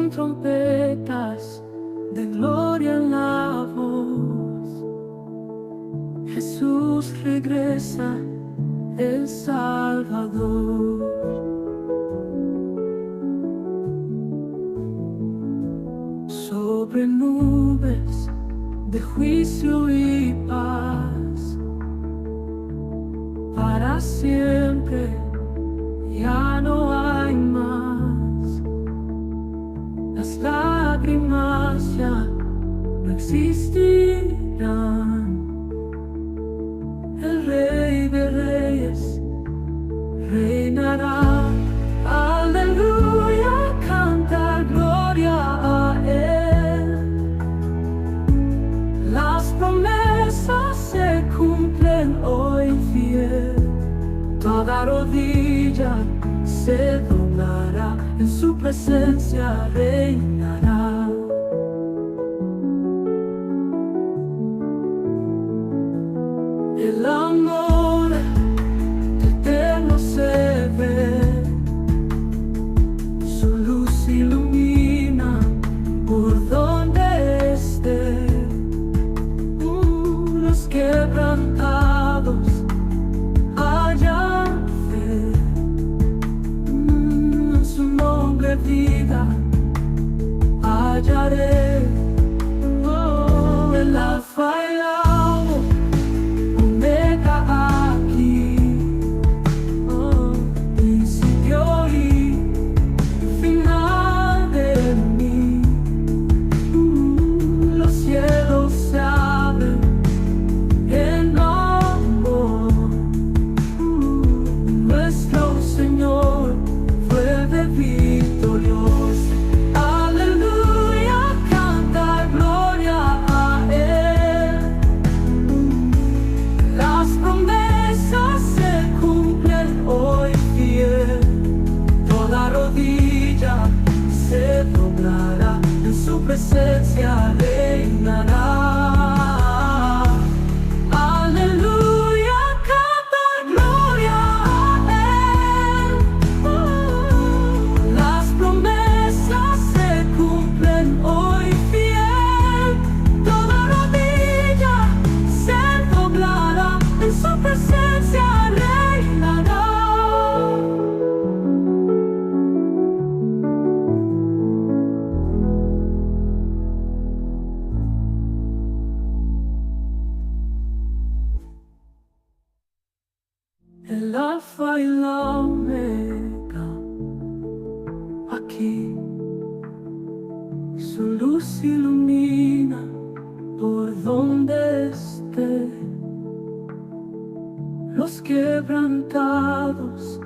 con trompetas de gloria en la voz. Jesús regresa, el Salvador. Sobre nubes de juicio y paz, para siempre ya no hay más. Las lágrimas ya no existirán. El Rey de Reyes reinará. Aleluya, canta gloria a Él. Las promesas se cumplen hoy fiel. Toda rodilla se doblará, en su presencia reinará. El amor eterno se ve, su luz ilumina por donde esté. Los quebrantados hallan fe, en su nombre vida hallaré. Oh, el alfa y la se doblará, en su presencia reinará. Aleluya, canta gloria a Él. Las promesas se cumplen hoy fiel. Toda rodilla se doblará, en su presencia reinará. El alfa y la omega, aquí su luz ilumina por donde esté. Los quebrantados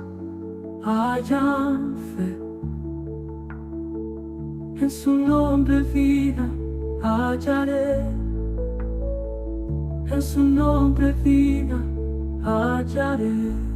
hallan fe, en su nombre vida hallaré. En su nombre vida hallaré.